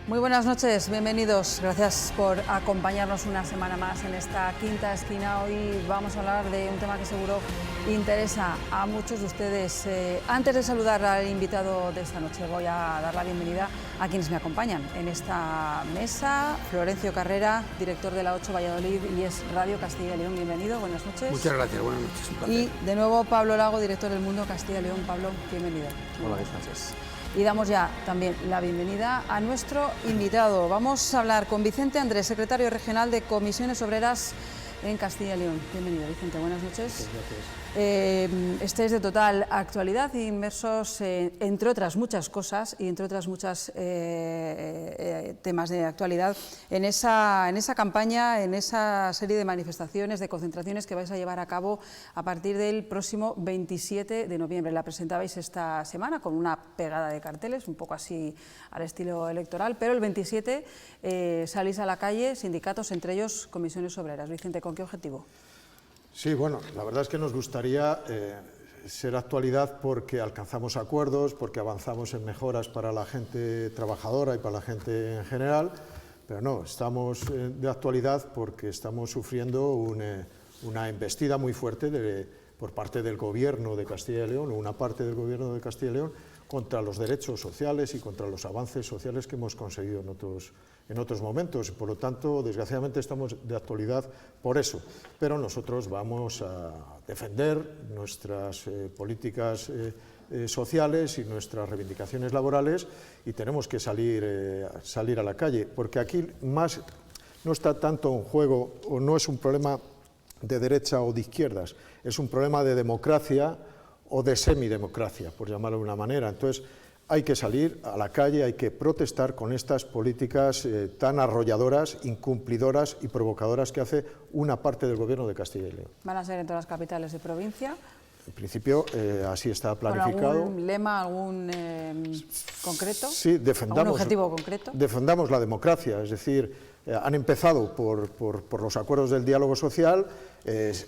Muy buenas noches, bienvenidos. Gracias por acompañarnos una semana más en esta quinta esquina. Hoy vamos a hablar de un tema que seguro interesa a muchos de ustedes. Antes de saludar al invitado de esta noche, voy a dar la bienvenida a quienes me acompañan en esta mesa. Florencio Carrera, director de la 8 Valladolid y es Radio Castilla y León. Bienvenido, buenas noches. Muchas gracias, buenas noches. Un placer. Y de nuevo Pablo Lago, director del Mundo Castilla y León. Pablo, bienvenido. Hola, buenas noches. Y damos ya también la bienvenida a nuestro invitado. Vamos a hablar con Vicente Andrés, secretario regional de Comisiones Obreras en Castilla y León. Bienvenido, Vicente, buenas noches. Gracias. Estáis de total actualidad, inmersos entre otras muchas cosas y entre otras muchas temas de actualidad en esa campaña, en esa serie de manifestaciones, de concentraciones que vais a llevar a cabo a partir del próximo 27 de noviembre. La presentabais esta semana con una pegada de carteles, un poco así al estilo electoral, pero el 27 salís a la calle, sindicatos, entre ellos Comisiones Obreras. Vicente, ¿con qué objetivo? Sí, bueno, la verdad es que nos gustaría ser actualidad porque alcanzamos acuerdos, porque avanzamos en mejoras para la gente trabajadora y para la gente en general, pero no, estamos de actualidad porque estamos sufriendo una embestida muy fuerte por parte del Gobierno de Castilla y León, o una parte del Gobierno de Castilla y León, contra los derechos sociales y contra los avances sociales que hemos conseguido en otros momentos. Por lo tanto, desgraciadamente estamos de actualidad por eso. Pero nosotros vamos a defender nuestras políticas sociales y nuestras reivindicaciones laborales y tenemos que salir a la calle, porque aquí más no está tanto en juego, o no es un problema de derecha o de izquierdas, es un problema de democracia o de semidemocracia, por llamarlo de una manera. Entonces, hay que salir a la calle, hay que protestar con estas políticas tan arrolladoras, incumplidoras y provocadoras que hace una parte del Gobierno de Castilla y León. ¿Van a ser en todas las capitales de provincia? En principio, así está planificado. ¿Algún lema, algún concreto? Sí, ¿Algún objetivo concreto? Defendamos la democracia, es decir, han empezado por los acuerdos del diálogo social,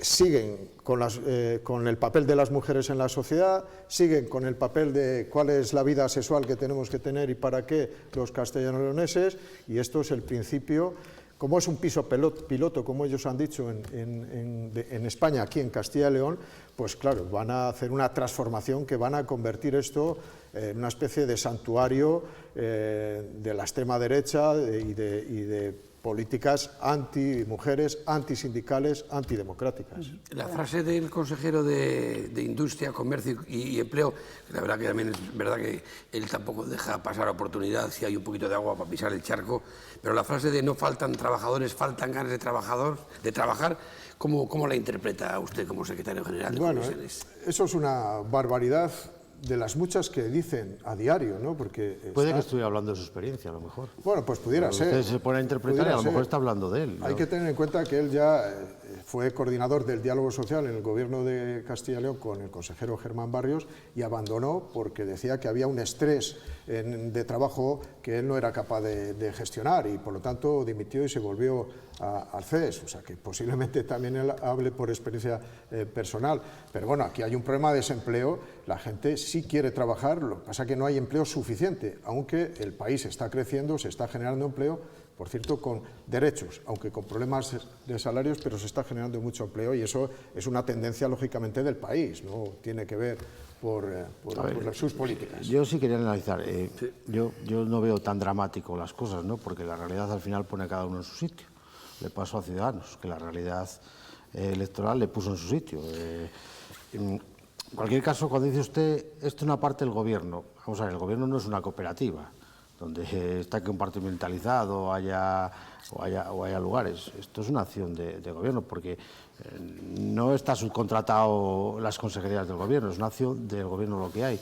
siguen con el papel de las mujeres en la sociedad, siguen con el papel de cuál es la vida sexual que tenemos que tener y para qué los castellano-leoneses, y esto es el principio. Como es un piso piloto, como ellos han dicho en España, aquí en Castilla y León, pues claro, van a hacer una transformación que van a convertir esto en una especie de santuario de la extrema derecha y de políticas anti-mujeres, antisindicales, antidemocráticas. La frase del consejero de Industria, Comercio y Empleo, la verdad que también es verdad que él tampoco deja pasar la oportunidad si hay un poquito de agua para pisar el charco, pero la frase de no faltan trabajadores, faltan ganas de trabajar, ¿cómo la interpreta usted como secretario general de Comisiones? Eso es una barbaridad de las muchas que dicen a diario, ¿no? Porque puede que estuviera hablando de su experiencia, a lo mejor. Bueno, pues pudiera ser. Usted se pone a interpretar y a lo mejor está hablando de él, ¿no? Hay que tener en cuenta que él ya fue coordinador del diálogo social en el Gobierno de Castilla y León con el consejero Germán Barrios y abandonó porque decía que había un estrés de trabajo que él no era capaz de gestionar y por lo tanto dimitió y se volvió al CES, o sea que posiblemente también él hable por experiencia personal. Pero bueno, aquí hay un problema de desempleo, la gente sí quiere trabajar, lo que pasa es que no hay empleo suficiente, aunque el país está creciendo, se está generando empleo, por cierto, con derechos, aunque con problemas de salarios, pero se está generando mucho empleo y eso es una tendencia, lógicamente, del país, no tiene que ver por sus políticas. Yo sí quería analizar, yo no veo tan dramático las cosas, ¿no? Porque la realidad al final pone a cada uno en su sitio. Le pasó a Ciudadanos, que la realidad electoral le puso en su sitio. En cualquier caso, cuando dice usted, esto es una parte del gobierno, vamos a ver, el gobierno no es una cooperativa, donde está compartimentalizado o haya lugares. Esto es una acción de gobierno, porque no está subcontratado las consejerías del gobierno, es una acción del gobierno lo que hay.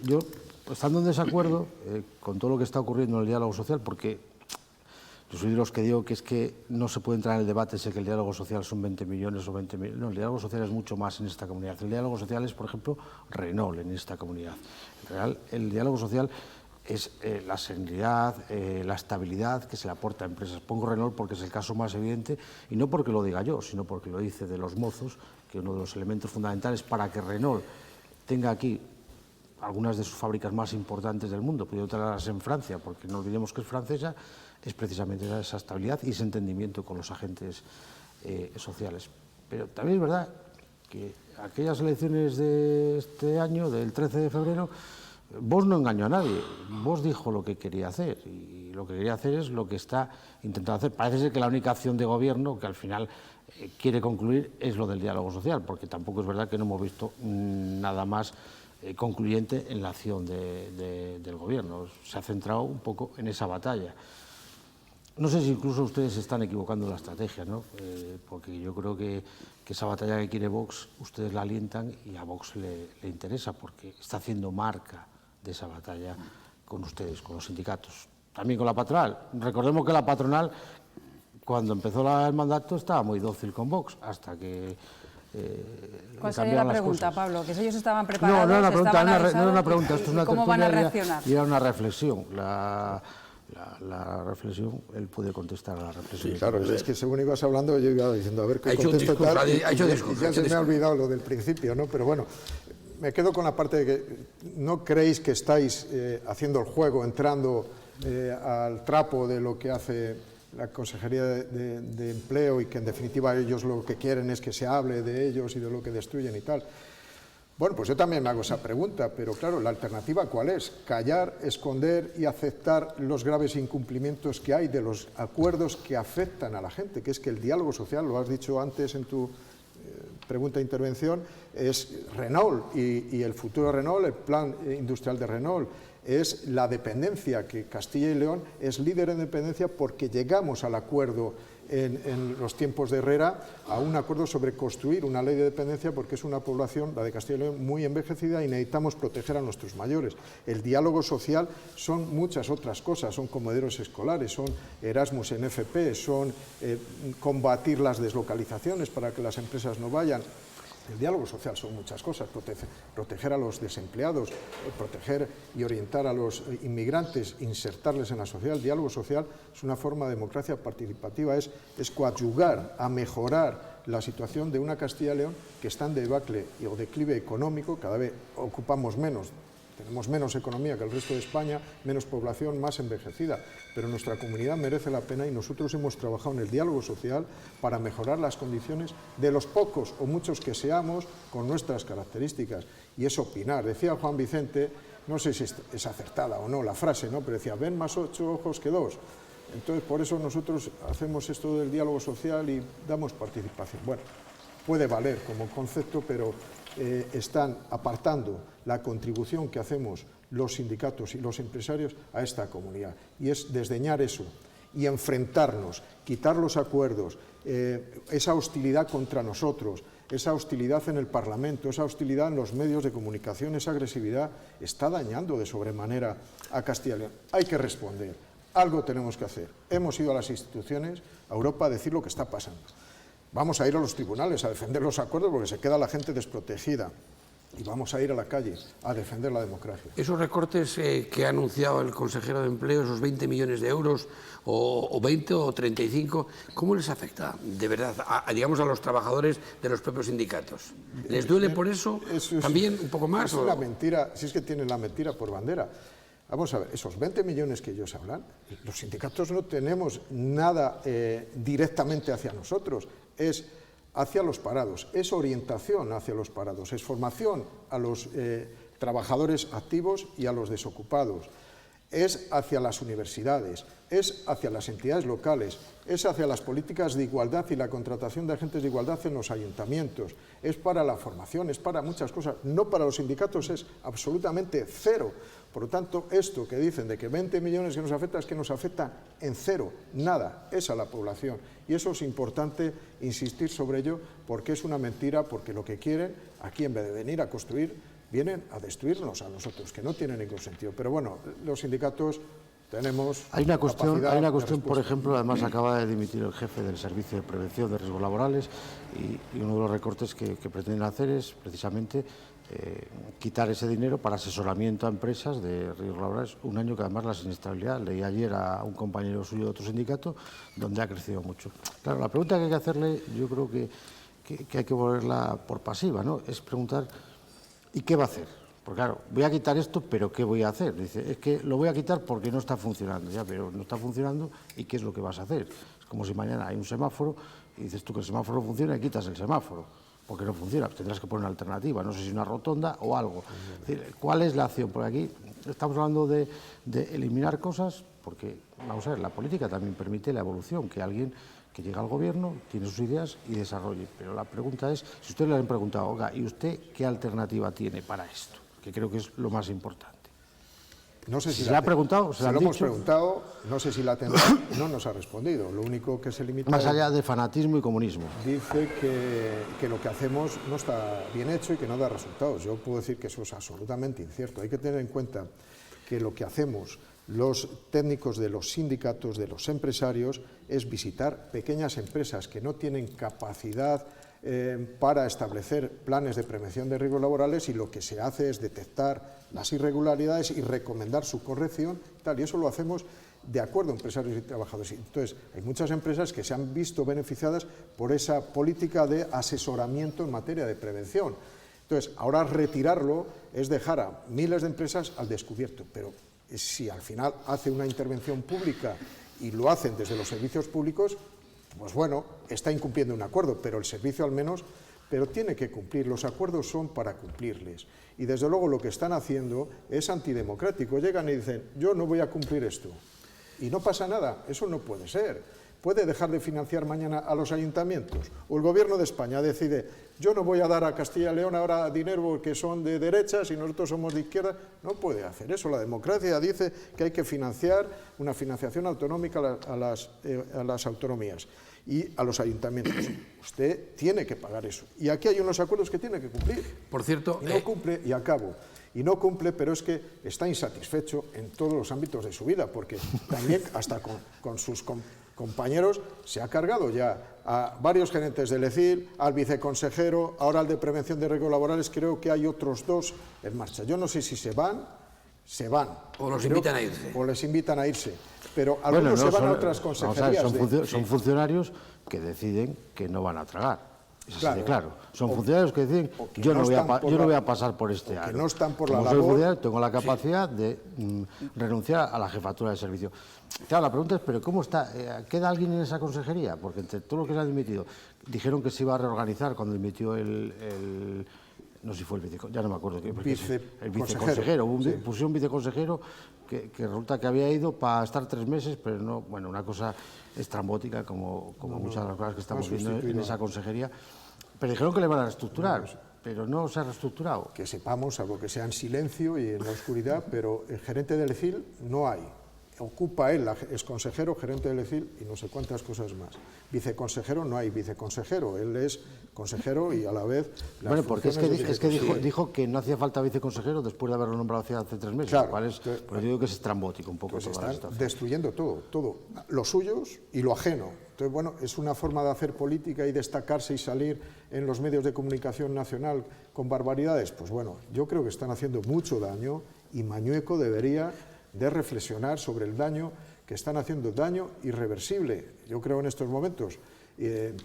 Yo, estando en desacuerdo con todo lo que está ocurriendo en el diálogo social, porque yo soy de los que digo que es que no se puede entrar en el debate si que el diálogo social son 20 millones o 20 millones. No, el diálogo social es mucho más en esta comunidad. El diálogo social es, por ejemplo, Renault en esta comunidad. En realidad, el diálogo social es la seguridad, la estabilidad que se le aporta a empresas. Pongo Renault porque es el caso más evidente y no porque lo diga yo, sino porque lo dice de los mozos, que uno de los elementos fundamentales para que Renault tenga aquí algunas de sus fábricas más importantes del mundo, pudiendo tenerlas en Francia, porque no olvidemos que es francesa, es precisamente esa estabilidad y ese entendimiento con los agentes sociales. Pero también es verdad que aquellas elecciones de este año, del 13 de febrero, Vox no engañó a nadie. Vox dijo lo que quería hacer, y lo que quería hacer es lo que está intentando hacer. Parece ser que la única acción de gobierno que al final quiere concluir es lo del diálogo social, porque tampoco es verdad que no hemos visto nada más concluyente en la acción del gobierno. Se ha centrado un poco en esa batalla. No sé si incluso ustedes se están equivocando en la estrategia, ¿no? Porque yo creo que esa batalla que quiere Vox, ustedes la alientan y a Vox le interesa, porque está haciendo marca de esa batalla con ustedes, con los sindicatos, también con la patronal. Recordemos que la patronal, cuando empezó el mandato, estaba muy dócil con Vox, hasta que ¿Cuál sería la pregunta, Pablo? ¿Que si ellos estaban preparados? No, no es una pregunta, esto es una ¿Cómo van a tertulia reaccionar? y era una reflexión. La reflexión, él puede contestar a la reflexión. Sí, claro, es que según ibas hablando yo iba diciendo, a ver qué contesto tal, ya se me ha olvidado lo del principio, ¿no? Pero bueno, me quedo con la parte de que no creéis que estáis haciendo el juego, entrando al trapo de lo que hace la Consejería de Empleo y que en definitiva ellos lo que quieren es que se hable de ellos y de lo que destruyen y tal. Bueno, pues yo también me hago esa pregunta, pero claro, ¿la alternativa cuál es? Callar, esconder y aceptar los graves incumplimientos que hay de los acuerdos que afectan a la gente, que es que el diálogo social, lo has dicho antes en tu pregunta e intervención, es Renault y el futuro Renault, el plan industrial de Renault, es la dependencia, que Castilla y León es líder en dependencia porque llegamos al acuerdo en los tiempos de Herrera, a un acuerdo sobre construir una ley de dependencia porque es una población, la de Castilla y León, muy envejecida y necesitamos proteger a nuestros mayores. El diálogo social son muchas otras cosas, son comederos escolares, son Erasmus en FP, son combatir las deslocalizaciones para que las empresas no vayan. El diálogo social son muchas cosas, proteger a los desempleados, proteger y orientar a los inmigrantes, insertarles en la sociedad. El diálogo social es una forma de democracia participativa, es coadyuvar a mejorar la situación de una Castilla y León que está en debacle o declive económico, cada vez ocupamos menos. Tenemos menos economía que el resto de España, menos población, más envejecida, pero nuestra comunidad merece la pena y nosotros hemos trabajado en el diálogo social para mejorar las condiciones de los pocos o muchos que seamos con nuestras características. Y es opinar. Decía Juan Vicente, no sé si es acertada o no la frase, ¿no? Pero decía, ven más 8 ojos que 2. Entonces, por eso nosotros hacemos esto del diálogo social y damos participación. Bueno, puede valer como concepto, pero están apartando la contribución que hacemos los sindicatos y los empresarios a esta comunidad. Y es desdeñar eso y enfrentarnos, quitar los acuerdos, esa hostilidad contra nosotros, esa hostilidad en el Parlamento, esa hostilidad en los medios de comunicación, esa agresividad, está dañando de sobremanera a Castilla y León. Hay que responder, algo tenemos que hacer. Hemos ido a las instituciones, a Europa, a decir lo que está pasando. Vamos a ir a los tribunales a defender los acuerdos porque se queda la gente desprotegida. Y vamos a ir a la calle a defender la democracia. Esos recortes que ha anunciado el consejero de Empleo, esos 20 millones de euros, o 20 o 35, ¿cómo les afecta de verdad, digamos, a los trabajadores de los propios sindicatos? ¿Les duele por eso también un poco más? Es una mentira, si es que tienen la mentira por bandera. Vamos a ver, esos 20 millones que ellos hablan, los sindicatos no tenemos nada directamente hacia nosotros, es hacia los parados, es orientación hacia los parados, es formación a los trabajadores activos y a los desocupados, es hacia las universidades, es hacia las entidades locales, es hacia las políticas de igualdad y la contratación de agentes de igualdad en los ayuntamientos, es para la formación, es para muchas cosas, no para los sindicatos, es absolutamente cero. Por lo tanto, esto que dicen de que 20 millones que nos afecta es que nos afecta en cero, nada, es a la población. Y eso es importante insistir sobre ello porque es una mentira, porque lo que quieren, aquí en vez de venir a construir, vienen a destruirnos a nosotros, que no tiene ningún sentido. Pero bueno, los sindicatos tenemos Hay una cuestión, por ejemplo, además acaba de dimitir el jefe del Servicio de Prevención de Riesgos Laborales y uno de los recortes que pretenden hacer es precisamente quitar ese dinero para asesoramiento a empresas de riesgos laborales, un año que además la siniestralidad, leí ayer a un compañero suyo de otro sindicato, donde ha crecido mucho. Claro, la pregunta que hay que hacerle, yo creo que hay que volverla por pasiva, ¿no? Es preguntar, ¿y qué va a hacer? Porque claro, voy a quitar esto, pero ¿qué voy a hacer? Dice, es que lo voy a quitar porque no está funcionando. Ya, pero no está funcionando, ¿y qué es lo que vas a hacer? Es como si mañana hay un semáforo y dices tú que el semáforo funciona y quitas el semáforo, porque no funciona. Tendrás que poner una alternativa, no sé si una rotonda o algo. Es decir, ¿cuál es la acción? Porque aquí estamos hablando de eliminar cosas, porque, vamos a ver, la política también permite la evolución, que alguien que llega al gobierno, tiene sus ideas y desarrolle. Pero la pregunta es, si ustedes le han preguntado, oiga, ¿y usted qué alternativa tiene para esto? Que creo que es lo más importante. No sé si se le ha preguntado, se lo hemos preguntado, no sé si la tendrá, no nos ha respondido. Lo único que se limita... Más allá de fanatismo y comunismo. Dice que lo que hacemos no está bien hecho y que no da resultados. Yo puedo decir que eso es absolutamente incierto. Hay que tener en cuenta que lo que hacemos los técnicos de los sindicatos, de los empresarios, es visitar pequeñas empresas que no tienen capacidad para establecer planes de prevención de riesgos laborales, y lo que se hace es detectar las irregularidades y recomendar su corrección, y eso lo hacemos de acuerdo a empresarios y trabajadores. Entonces, hay muchas empresas que se han visto beneficiadas por esa política de asesoramiento en materia de prevención. Entonces, ahora retirarlo es dejar a miles de empresas al descubierto, pero si al final hace una intervención pública y lo hacen desde los servicios públicos, pues bueno, está incumpliendo un acuerdo, pero el servicio al menos, pero tiene que cumplir. Los acuerdos son para cumplirles. Y desde luego lo que están haciendo es antidemocrático. Llegan y dicen, yo no voy a cumplir esto. Y no pasa nada, eso no puede ser. ¿Puede dejar de financiar mañana a los ayuntamientos? O el Gobierno de España decide, yo no voy a dar a Castilla y León ahora dinero que son de derechas y nosotros somos de izquierda. No puede hacer eso. La democracia dice que hay que financiar una financiación autonómica a las autonomías y a los ayuntamientos. Usted tiene que pagar eso. Y aquí hay unos acuerdos que tiene que cumplir. Por cierto... Y no cumple, y acabo. Y no cumple, pero es que está insatisfecho en todos los ámbitos de su vida, porque también hasta con sus compañeros se ha cargado ya a varios gerentes del ECIL, al viceconsejero, ahora al de Prevención de Riesgos Laborales. Creo que hay otros 2 en marcha. Yo no sé si se van. O los invitan a irse. O les invitan a irse. Pero algunos se van a otras consejerías. Son funcionarios que deciden que no van a tragar. Claro. Son funcionarios que deciden, yo no voy a pasar por este año. No están por Como la soy labor, funcionario, tengo la capacidad de renunciar a la jefatura de servicio. Claro, la pregunta es, ¿pero cómo está? ¿Queda alguien en esa consejería? Porque entre todos los que se han dimitido, dijeron que se iba a reorganizar cuando dimitió no sé si fue el viceconsejero, ya no me acuerdo. El viceconsejero. Pusieron un viceconsejero que resulta que había ido para estar 3 meses, pero no, bueno, una cosa estrambótica como muchas de las cosas que estamos viendo en esa consejería. Pero dijeron que le van a reestructurar, pero no se ha reestructurado. Que sepamos, algo que sea en silencio y en la oscuridad, pero el gerente del ECIL no hay. Ocupa él, es consejero, gerente del ECIL y no sé cuántas cosas más. Viceconsejero no hay viceconsejero, él es consejero y a la vez... Bueno, porque es que dijo que no hacía falta viceconsejero después de haberlo nombrado hace 3 meses, claro, lo cual es, pues yo digo que es estrambótico un poco. Pues toda están destruyendo todo, los suyos y lo ajeno. Entonces, bueno, es una forma de hacer política y destacarse y salir en los medios de comunicación nacional con barbaridades. Pues bueno, yo creo que están haciendo mucho daño y Mañueco debería de reflexionar sobre el daño que están haciendo, daño irreversible, yo creo en estos momentos,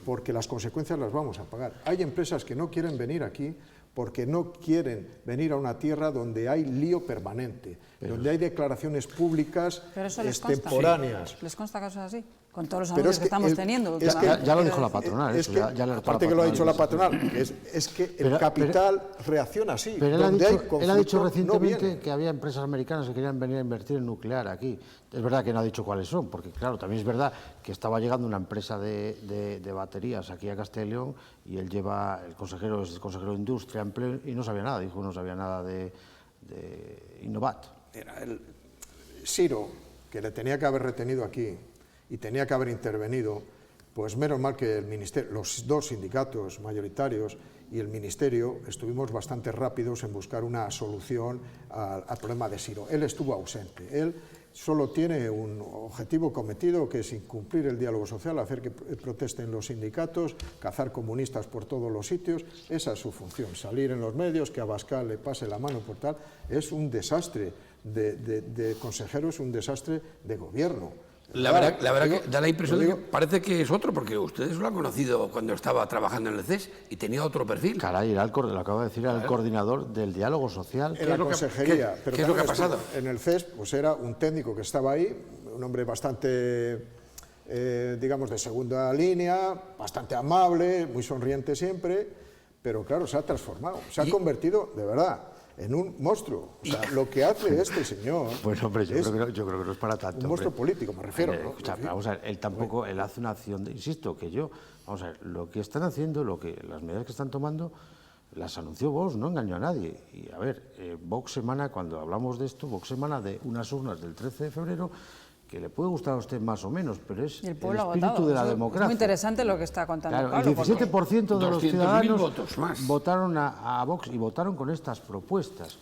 porque las consecuencias las vamos a pagar. Hay empresas que no quieren venir aquí porque no quieren venir a una tierra donde hay lío permanente, donde hay declaraciones públicas extemporáneas. ¿Les consta casos así? Con todos los anuncios que estamos teniendo. Ya lo dijo la patronal. Aparte que lo ha dicho la patronal, es que el capital reacciona así. Pero él ha dicho recientemente que había empresas americanas que querían venir a invertir en nuclear aquí. Es verdad que no ha dicho cuáles son, porque claro, también es verdad que estaba llegando una empresa de baterías aquí a Castilla y León y él lleva, el consejero es el consejero de Industria, Empleo, y no sabía nada, dijo no sabía nada de Innovat. Era el Siro, que le tenía que haber retenido aquí y tenía que haber intervenido, pues menos mal que el ministerio, los 2 sindicatos mayoritarios y el ministerio estuvimos bastante rápidos en buscar una solución al problema de Siro. Él estuvo ausente, él solo tiene un objetivo cometido, que es incumplir el diálogo social, hacer que protesten los sindicatos, cazar comunistas por todos los sitios. Esa es su función, salir en los medios, que a Abascal le pase la mano por tal. Es un desastre de consejero, es un desastre de gobierno. La verdad que da la impresión de que parece que es otro, porque ustedes lo han conocido cuando estaba trabajando en el CES y tenía otro perfil. Caray, lo acabo de decir, era el coordinador del diálogo social. En la consejería. ¿Qué es lo que ha pasado? En el CES pues era un técnico que estaba ahí, un hombre bastante, digamos, de segunda línea, bastante amable, muy sonriente siempre, pero claro, se ha transformado, se ha convertido, de verdad, en un monstruo. O sea, lo que hace este señor... Bueno, hombre, yo creo que no es para tanto. Un monstruo político, me refiero. ¿no? Escucha, vamos a ver, él hace una acción, insisto, vamos a ver, lo que están haciendo, las medidas que están tomando, las anunció Vox, no engañó a nadie. Y a ver, Vox emana, cuando hablamos de esto, Vox emana de unas urnas del 13 de febrero, que le puede gustar a usted más o menos, pero es el espíritu de la democracia. Es muy interesante lo que está contando Claro, Pablo. el 17% de los ciudadanos votos más. votaron a Vox y votaron con estas propuestas.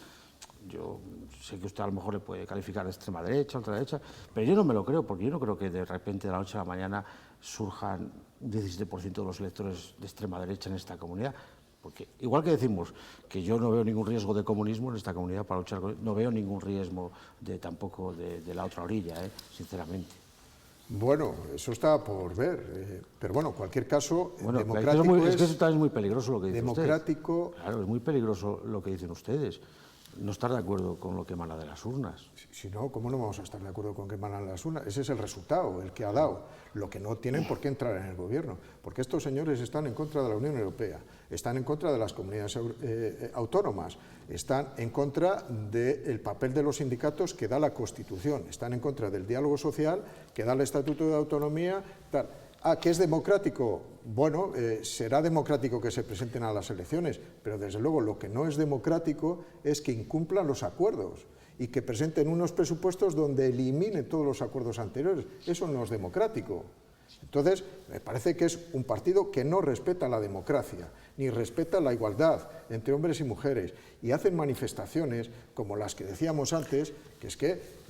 Yo sé que usted a lo mejor le puede calificar de extrema derecha, ultraderecha, pero yo no me lo creo, porque yo no creo que de repente de la noche a la mañana surjan un 17% de los electores de extrema derecha en esta comunidad. Porque igual que decimos que yo no veo ningún riesgo de comunismo en esta comunidad para luchar con... No veo ningún riesgo tampoco de la otra orilla, sinceramente. Bueno, eso está por ver, pero bueno, en cualquier caso, bueno, democrático es que eso también es muy peligroso lo que dicen democrático. ustedes. Claro, es muy peligroso lo que dicen ustedes. No estar de acuerdo con lo que emana de las urnas. Si no, ¿cómo no vamos a estar de acuerdo con que emanan las urnas? Ese es el resultado, el que ha dado. Lo que no tienen por qué entrar en el gobierno, porque estos señores están en contra de la Unión Europea, están en contra de las comunidades autónomas, están en contra del papel de los sindicatos que da la Constitución, están en contra del diálogo social que da el Estatuto de Autonomía, tal. ¿Que es democrático? Bueno, será democrático que se presenten a las elecciones, pero desde luego lo que no es democrático es que incumplan los acuerdos y que presenten unos presupuestos donde eliminen todos los acuerdos anteriores. Eso no es democrático. Entonces, me parece que es un partido que no respeta la democracia, ni respeta la igualdad entre hombres y mujeres, y hacen manifestaciones como las que decíamos antes, que es que...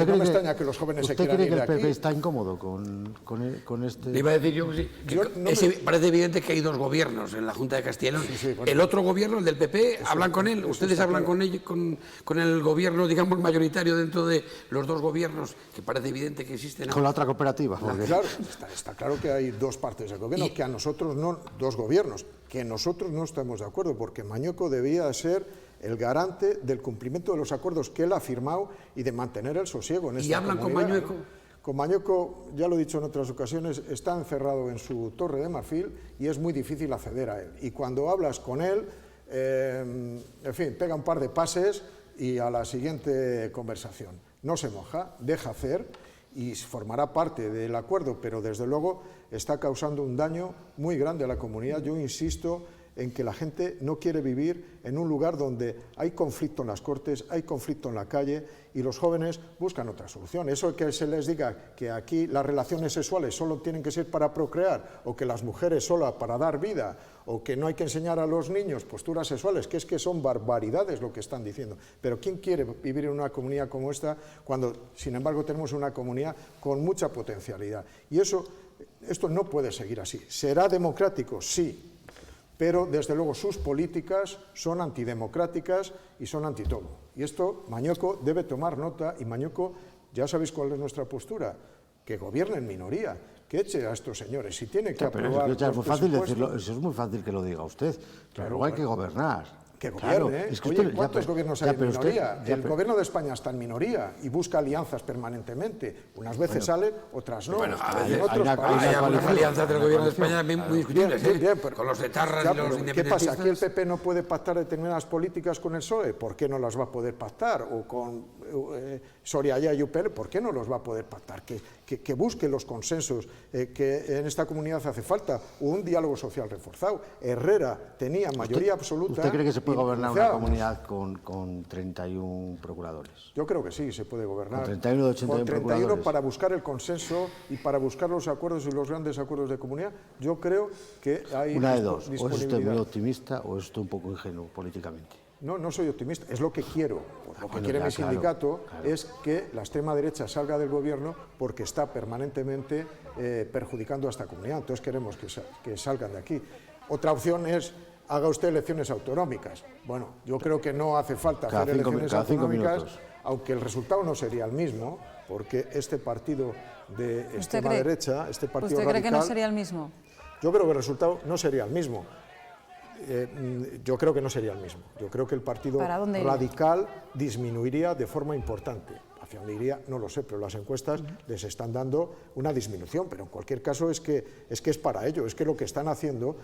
no me extraña que los jóvenes se quieran ir de aquí. ¿Usted cree que el PP está incómodo con este...? Le iba a decir yo que sí. Parece evidente que hay dos gobiernos en la Junta de Castilla y León. Sí, bueno. El otro gobierno, el del PP, ¿hablan con él? ¿Ustedes hablan con el gobierno, digamos, mayoritario dentro de los dos gobiernos, que parece evidente que existen? Con la otra cooperativa. Claro, está claro que hay dos partes del gobierno, que a nosotros no, dos gobiernos, que nosotros no estamos de acuerdo, porque Mañueco debía ser el garante del cumplimiento de los acuerdos que él ha firmado y de mantener el sosiego en esta ¿Y hablan comunidad, con Mañueco? ¿no? Con Mañueco, ya lo he dicho en otras ocasiones, está encerrado en su torre de marfil y es muy difícil acceder a él. Y cuando hablas con él, en fin, pega un par de pases y a la siguiente conversación. No se moja, deja hacer y formará parte del acuerdo, pero desde luego está causando un daño muy grande a la comunidad. Yo insisto en que la gente no quiere vivir en un lugar donde hay conflicto en las Cortes, hay conflicto en la calle y los jóvenes buscan otra solución. Eso que se les diga que aquí las relaciones sexuales solo tienen que ser para procrear o que las mujeres solo para dar vida o que no hay que enseñar a los niños posturas sexuales, que es que son barbaridades lo que están diciendo. Pero ¿quién quiere vivir en una comunidad como esta cuando, sin embargo, tenemos una comunidad con mucha potencialidad? Y esto no puede seguir así. ¿Será democrático? Sí. Pero, desde luego, sus políticas son antidemocráticas y son antitodo. Y esto Mañueco debe tomar nota, y Mañueco, ya sabéis cuál es nuestra postura, que gobierne en minoría, que eche a estos señores. Si tiene que aprobar es muy fácil decirlo, eso es muy fácil que lo diga usted, pero luego hay que gobernar. Que gobierne, Claro, es que oye, ¿cuántos gobiernos hay en minoría? El gobierno de España está en minoría y busca alianzas permanentemente. Unas veces salen, otras no. Bueno, a veces hay algunas alianzas del gobierno de España muy discutibles, con los etarras y los independentistas. ¿Qué pasa? ¿Aquí el PP no puede pactar determinadas políticas con el PSOE? ¿Por qué no las va a poder pactar? ¿O con Soria y UPL? ¿Por qué no los va a poder pactar? Que busque los consensos que en esta comunidad hace falta, o un diálogo social reforzado. Herrera tenía mayoría absoluta. ¿Usted cree que se puede gobernar una comunidad con 31 procuradores? Yo creo que sí, se puede gobernar. Con 31 de 81 con 31 procuradores. Para buscar el consenso y para buscar los acuerdos y los grandes acuerdos de comunidad, yo creo que hay una de dos, o es usted disponibilidad. muy optimista o es usted un poco ingenuo políticamente. No soy optimista, es lo que quiero. Lo que quiere mi sindicato es que la extrema derecha salga del gobierno porque está permanentemente perjudicando a esta comunidad. Entonces queremos que salgan de aquí. Otra opción es, haga usted elecciones autonómicas. Bueno, yo creo que no hace falta hacer elecciones autonómicas. aunque el resultado no sería el mismo, porque este partido de extrema derecha, este partido radical... ¿Usted cree que no sería el mismo? Yo creo que el resultado no sería el mismo. Yo creo que no sería el mismo. Yo creo que el partido radical disminuiría de forma importante. Hacia dónde iría, no lo sé, pero las encuestas les están dando una disminución, pero en cualquier caso es que es para ello, es que lo que están haciendo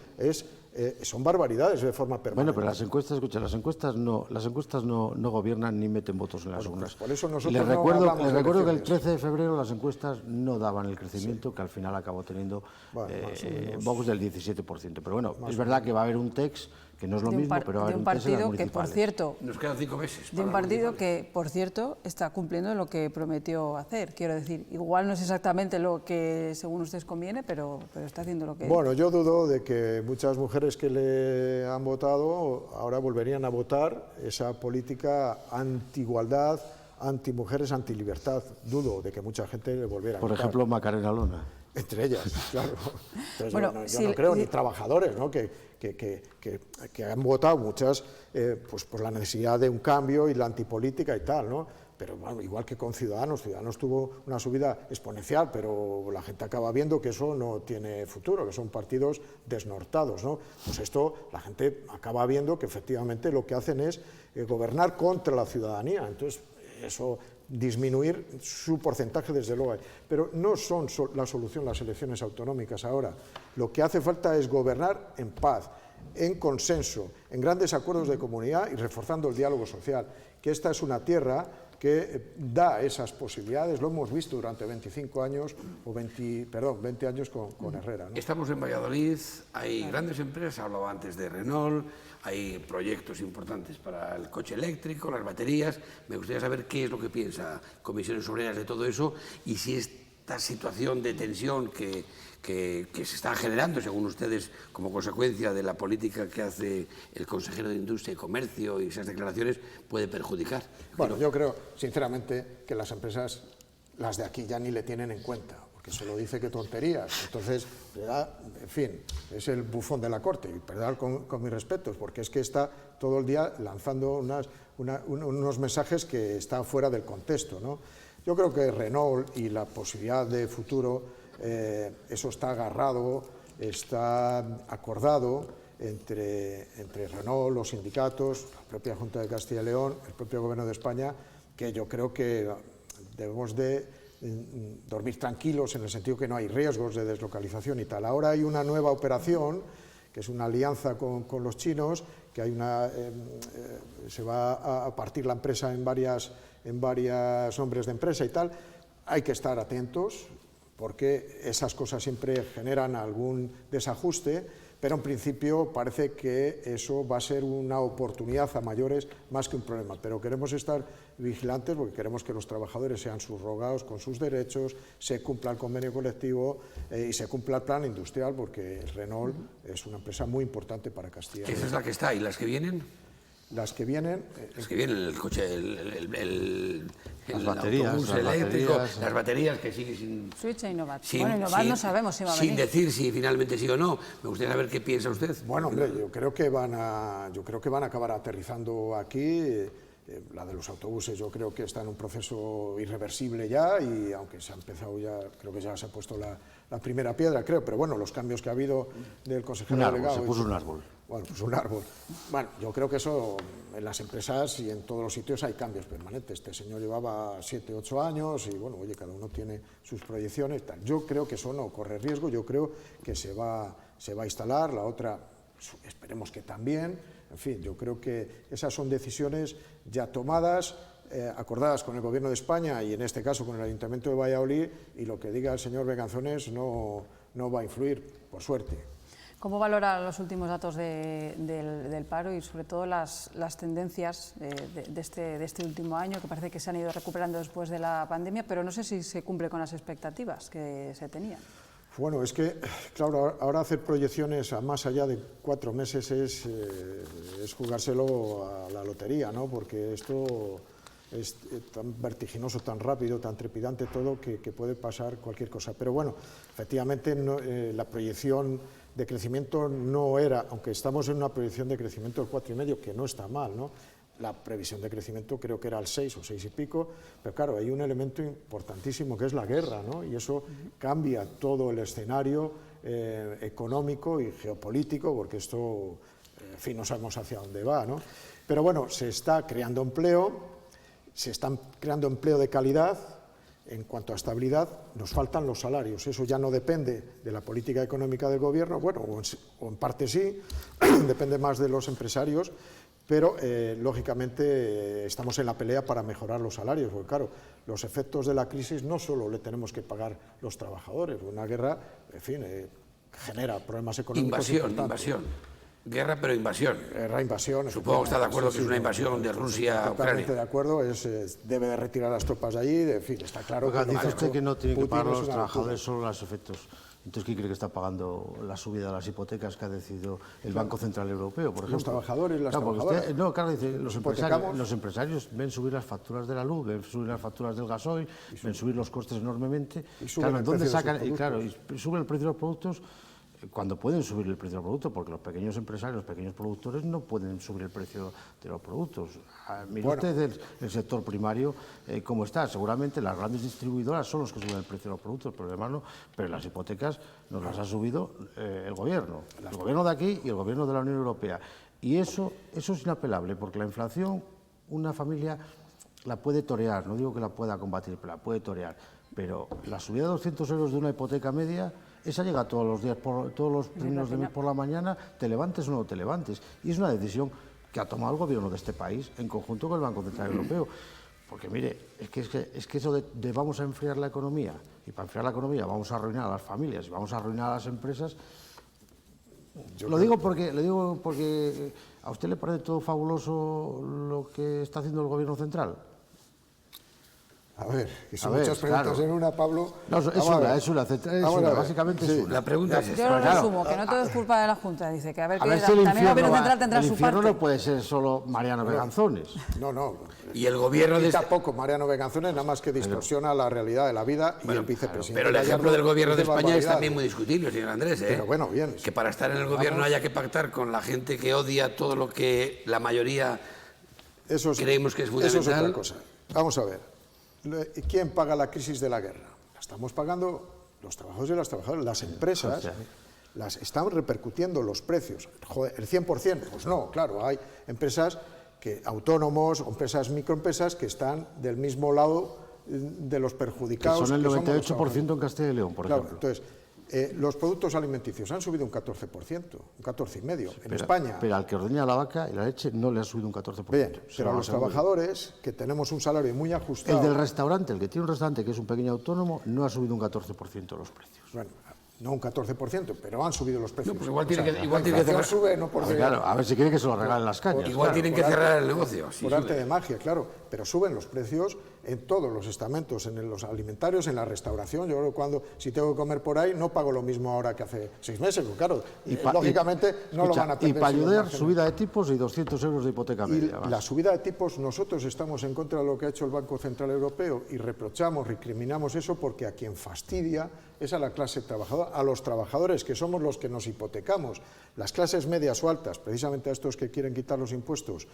son barbaridades de forma permanente. Bueno, pero las encuestas, escucha, las encuestas no gobiernan ni meten votos en las urnas. Pues por eso nosotros les recuerdo que el 13 de febrero las encuestas no daban el crecimiento que al final acabó teniendo Vox del 17%. Pero bueno, es verdad que va a haber un texto que no es lo mismo, pero va a haber un partido que, por cierto, nos quedan 5 meses. De un partido que, por cierto, está cumpliendo lo que prometió hacer. Quiero decir, igual no es exactamente lo que según ustedes conviene, pero está haciendo lo que... Bueno, yo dudo de que muchas mujeres que le han votado ahora volverían a votar esa política anti-igualdad, anti-mujeres, anti-libertad. Dudo de que mucha gente le volviera a votar. Por ejemplo, Macarena Olona. Entre ellas, claro. Entonces, bueno, yo no creo, ni trabajadores, ¿no? que han votado muchas pues por la necesidad de un cambio y la antipolítica y tal, ¿no? Pero bueno, igual que con Ciudadanos tuvo una subida exponencial, pero la gente acaba viendo que eso no tiene futuro, que son partidos desnortados, ¿no? Pues esto, la gente acaba viendo que efectivamente lo que hacen es gobernar contra la ciudadanía, entonces eso... disminuir su porcentaje, desde luego. Pero no son la solución las elecciones autonómicas ahora. Lo que hace falta es gobernar en paz, en consenso, en grandes acuerdos de comunidad y reforzando el diálogo social, que esta es una tierra que da esas posibilidades, lo hemos visto durante 25 años, o 20 años con Herrera, ¿no? Estamos en Valladolid, hay grandes empresas, hablaba antes de Renault, hay proyectos importantes para el coche eléctrico, las baterías. Me gustaría saber qué es lo que piensa Comisiones Obreras de todo eso y si esta situación de tensión que se está generando, según ustedes, como consecuencia de la política que hace el consejero de Industria y Comercio y esas declaraciones, puede perjudicar. Bueno, yo creo, sinceramente, que las empresas, las de aquí, ya ni le tienen en cuenta, porque se lo dice que tonterías. Entonces, en fin, es el bufón de la corte, y perdón con mis respetos, porque es que está todo el día lanzando unos mensajes que están fuera del contexto, ¿no? Yo creo que Renault y la posibilidad de futuro, eso está agarrado, está acordado entre Renault, los sindicatos, la propia Junta de Castilla y León, el propio Gobierno de España, que yo creo que debemos de dormir tranquilos en el sentido que no hay riesgos de deslocalización y tal. Ahora hay una nueva operación, que es una alianza con los chinos, que hay se va a partir la empresa en varias nombres de empresa y tal. Hay que estar atentos, porque esas cosas siempre generan algún desajuste, pero en principio parece que eso va a ser una oportunidad a mayores más que un problema. Pero queremos estar vigilantes porque queremos que los trabajadores sean subrogados con sus derechos, se cumpla el convenio colectivo y se cumpla el plan industrial, porque Renault es una empresa muy importante para Castilla y León. Esa es la que está, ¿y las que vienen? Las que vienen... el coche, el autobús eléctrico, las baterías que siguen sin... Switch e Innovat. Bueno, Innovat no sabemos si va a venir. Sin decir si finalmente sí o no. Me gustaría saber qué piensa usted. Bueno, hombre, yo creo que van a acabar aterrizando aquí. La de los autobuses yo creo que está en un proceso irreversible ya, y aunque se ha empezado ya, creo que ya se ha puesto la primera piedra, creo, pero bueno, los cambios que ha habido del consejero delegado... Se puso un árbol. Bueno, pues un árbol. Bueno, yo creo que eso en las empresas y en todos los sitios hay cambios permanentes. Este señor llevaba 7, 8 años y bueno, oye, cada uno tiene sus proyecciones, tal. Yo creo que eso no corre riesgo, yo creo que se va a instalar, la otra esperemos que también. En fin, yo creo que esas son decisiones ya tomadas, acordadas con el Gobierno de España y en este caso con el Ayuntamiento de Valladolid, y lo que diga el señor Beganzones no va a influir, por suerte. ¿Cómo valora los últimos datos del paro y sobre todo las tendencias de este último año, que parece que se han ido recuperando después de la pandemia, pero no sé si se cumple con las expectativas que se tenían? Bueno, es que, claro, ahora hacer proyecciones a más allá de 4 meses es jugárselo a la lotería, ¿no? Porque esto es tan vertiginoso, tan rápido, tan trepidante todo, que puede pasar cualquier cosa. Pero bueno, efectivamente la proyección de crecimiento no era, aunque estamos en una proyección de crecimiento del 4,5, que no está mal, ¿no? La previsión de crecimiento creo que era el 6 o 6 y pico, pero claro, hay un elemento importantísimo que es la guerra, ¿no? Y eso cambia todo el escenario económico y geopolítico, porque esto, en fin, no sabemos hacia dónde va, ¿no? Pero bueno, se está creando empleo, se están creando empleo de calidad. En cuanto a estabilidad, nos faltan los salarios. Eso ya no depende de la política económica del gobierno, bueno, o en parte sí, depende más de los empresarios, pero lógicamente estamos en la pelea para mejorar los salarios, porque claro, los efectos de la crisis no solo le tenemos que pagar los trabajadores, una guerra, en fin, genera problemas económicos importantes. Invasión. Guerra, pero invasión. Guerra, invasión. Supongo que está de acuerdo que es una invasión de Rusia a Ucrania. Totalmente de acuerdo, debe de retirar las tropas de allí, en fin, está claro. Oiga, dice usted que no tienen que pagar los trabajadores locura. solo los efectos. Entonces, ¿quién cree que está pagando la subida de las hipotecas que ha decidido el Banco Central Europeo, por ejemplo? Los trabajadores, las claro, trabajadoras. Usted, no, claro, dice, los empresarios ven subir las facturas de la luz, ven subir las facturas del gasoil, ven subir los costes enormemente. Y suben el precio de los y claro, y suben el precio de los productos cuando pueden subir el precio del producto, porque los pequeños empresarios, los pequeños productores no pueden subir el precio de los productos. Mire usted el sector primario cómo está. Seguramente las grandes distribuidoras son los que suben el precio de los productos, pero las hipotecas nos las ha subido el gobierno de aquí y el gobierno de la Unión Europea. Y eso es inapelable, porque la inflación una familia la puede torear, no digo que la pueda combatir, pero la puede torear. Pero la subida de 200 euros de una hipoteca media, esa llega todos los días, todos los primeros de mes por la mañana, te levantes o no te levantes. Y es una decisión que ha tomado el gobierno de este país en conjunto con el Banco Central Europeo. Porque mire, es que eso de vamos a enfriar la economía, y para enfriar la economía vamos a arruinar a las familias y vamos a arruinar a las empresas. Lo digo porque a usted le parece todo fabuloso lo que está haciendo el gobierno central. A ver, que son muchas preguntas en una, Pablo. No, es una, básicamente es una. La pregunta es Yo lo resumo, que no todo es culpa de la Junta, dice, que a ver, si el también el gobierno central tendrá su parte. infierno no puede ser solo Mariano Beganzones. No. Y el gobierno y tampoco Mariano Beganzones, nada más que distorsiona la realidad de la vida y el vicepresidente. Pero el ejemplo del gobierno de España es también muy discutible, señor Andrés. Pero bueno, bien. Que para estar en el gobierno haya que pactar con la gente que odia todo lo que la mayoría creemos que es fundamental. Eso es otra cosa. Vamos a ver. ¿Quién paga la crisis de la guerra? La estamos pagando los trabajadores y las trabajadoras. Las empresas las están repercutiendo los precios. Joder, ¿el 100%? Pues no, claro, hay empresas autónomos o microempresas que están del mismo lado de los perjudicados. Que son el 98% en Castilla y León, por ejemplo. Entonces, los productos alimenticios han subido un 14%, un 14,5% en España. Pero al que ordeña la vaca y la leche no le ha subido un 14%. Bien, pero a los trabajadores, que tenemos un salario muy ajustado... El del restaurante, el que tiene un restaurante que es un pequeño autónomo, no ha subido un 14% los precios. Bueno, no un 14%, pero han subido los precios. No, pues igual tiene que cerrar. Sube, no porque... Claro, a ver si quiere que se lo regalen las cañas. Igual tienen que cerrar el negocio. Por arte de magia, claro, pero suben los precios en todos los estamentos, en los alimentarios, en la restauración. Yo creo que si tengo que comer por ahí, no pago lo mismo ahora que hace 6 meses, porque claro, lógicamente no lo van a atender. Y para ayudar, subida de tipos y 200 euros de hipoteca media. Y la subida de tipos, nosotros estamos en contra de lo que ha hecho el Banco Central Europeo y reprochamos, recriminamos eso, porque a quien fastidia es a la clase trabajadora, a los trabajadores, que somos los que nos hipotecamos. Las clases medias o altas, precisamente a estos que quieren quitar los impuestos,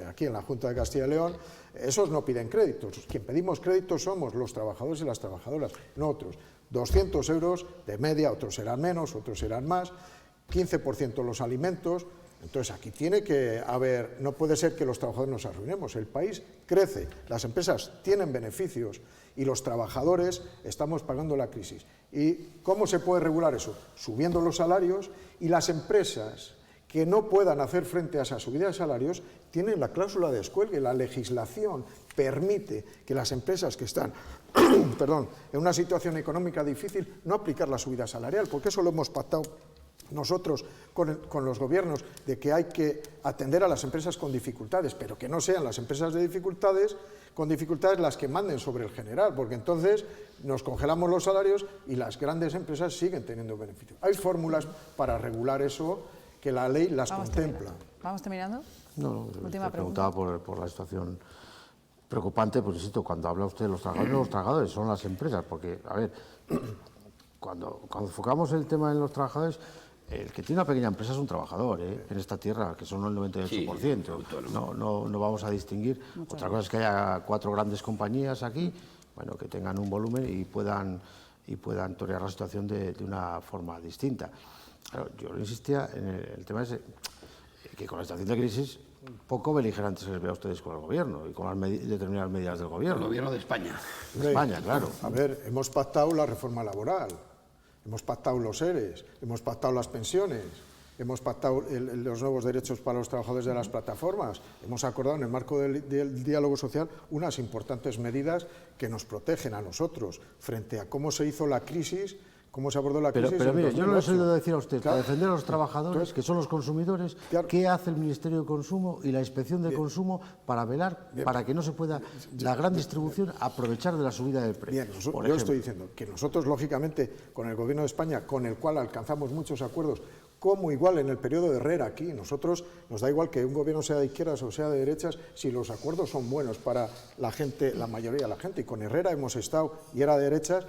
aquí en la Junta de Castilla y León, esos no piden créditos. Quien pedimos créditos somos los trabajadores y las trabajadoras, no otros. 200 euros de media, otros serán menos, otros serán más, 15% los alimentos. Entonces aquí tiene que haber, no puede ser que los trabajadores nos arruinemos. El país crece, las empresas tienen beneficios y los trabajadores estamos pagando la crisis. ¿Y cómo se puede regular eso? Subiendo los salarios, y las empresas que no puedan hacer frente a esa subida de salarios tienen la cláusula de descuelgue. La legislación permite que las empresas que están en una situación económica difícil no aplicar la subida salarial, porque eso lo hemos pactado nosotros con los gobiernos, de que hay que atender a las empresas con dificultades, pero que no sean las empresas con dificultades las que manden sobre el general, porque entonces nos congelamos los salarios y las grandes empresas siguen teniendo beneficios. Hay fórmulas para regular eso que la ley las contempla. ¿Vamos terminando? No, última preguntaba por la situación preocupante, pues insisto, cuando habla usted de los trabajadores son las empresas, porque, a ver, cuando enfocamos el tema en los trabajadores, el que tiene una pequeña empresa es un trabajador, en esta tierra, que son el 98%. No vamos a distinguir. Otra cosa es que haya 4 grandes compañías aquí, bueno, que tengan un volumen y puedan torear la situación de una forma distinta. Claro, yo insistía en el tema ese, que con la situación de crisis poco beligerantes se les ve a ustedes con el gobierno y con las determinadas medidas del gobierno. El gobierno de España. De España, claro. A ver, hemos pactado la reforma laboral, hemos pactado los ERES, hemos pactado las pensiones, hemos pactado los nuevos derechos para los trabajadores de las plataformas, hemos acordado en el marco del diálogo social unas importantes medidas que nos protegen a nosotros frente a cómo se hizo la crisis, cómo se abordó la crisis. Pero mire, yo no le he oído decir a usted, claro, para defender a los trabajadores, que son los consumidores, claro, ¿qué hace el Ministerio de Consumo y la Inspección de Consumo para velar para que no se pueda la gran distribución aprovechar de la subida del precio? Bien, yo estoy diciendo que nosotros, lógicamente, con el Gobierno de España, con el cual alcanzamos muchos acuerdos, como igual en el periodo de Herrera aquí, nosotros nos da igual que un gobierno sea de izquierdas o sea de derechas, si los acuerdos son buenos para la gente, la mayoría de la gente, y con Herrera hemos estado, y era de derechas,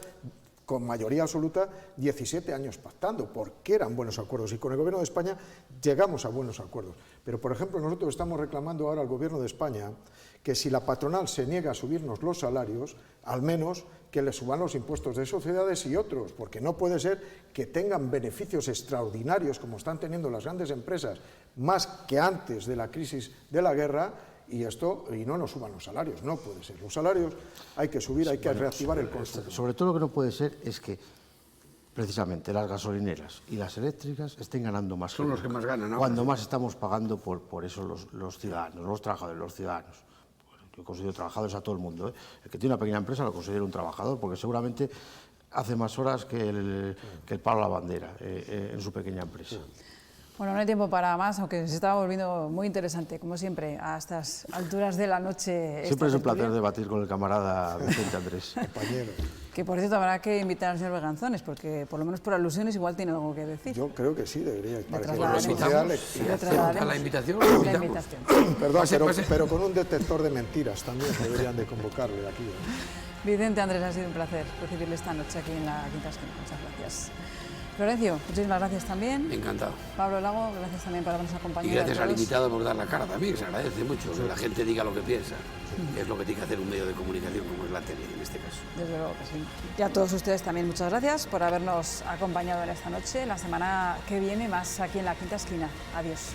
con mayoría absoluta, 17 años pactando, porque eran buenos acuerdos, y con el Gobierno de España llegamos a buenos acuerdos. Pero, por ejemplo, nosotros estamos reclamando ahora al Gobierno de España que si la patronal se niega a subirnos los salarios, al menos que le suban los impuestos de sociedades y otros, porque no puede ser que tengan beneficios extraordinarios, como están teniendo las grandes empresas, más que antes de la crisis de la guerra, y no nos suban los salarios, no puede ser. Los salarios hay que subir, hay que reactivar el consumo. Sobre todo lo que no puede ser es que precisamente las gasolineras y las eléctricas estén ganando más. Son los que más ganan, ¿no? Cuando más estamos pagando por eso los ciudadanos, los trabajadores, los ciudadanos. Bueno, yo considero trabajadores a todo el mundo, ¿eh? El que tiene una pequeña empresa lo considero un trabajador, porque seguramente hace más horas que el palo a la bandera en su pequeña empresa. Bueno, no hay tiempo para más, aunque se estaba volviendo muy interesante, como siempre, a estas alturas de la noche. Siempre es un placer debatir con el camarada Vicente Andrés. Compañero. Que, por cierto, habrá que invitar al señor Berganzones, porque por lo menos por alusiones igual tiene algo que decir. Yo creo que sí, debería. A la invitación. La invitación. Perdón, pero con un detector de mentiras también deberían de convocarle aquí. Vicente Andrés, ha sido un placer recibirle esta noche aquí en la Quinta Esquina. Muchas gracias. Florencio, muchísimas gracias también. Encantado. Pablo Lago, gracias también por habernos acompañado. Y gracias al invitado por dar la cara también, se agradece mucho que la gente diga lo que piensa, que es lo que tiene que hacer un medio de comunicación como es la tele en este caso. Desde luego que sí. Y a todos ustedes también muchas gracias por habernos acompañado en esta noche. La semana que viene más aquí en la Quinta Esquina. Adiós.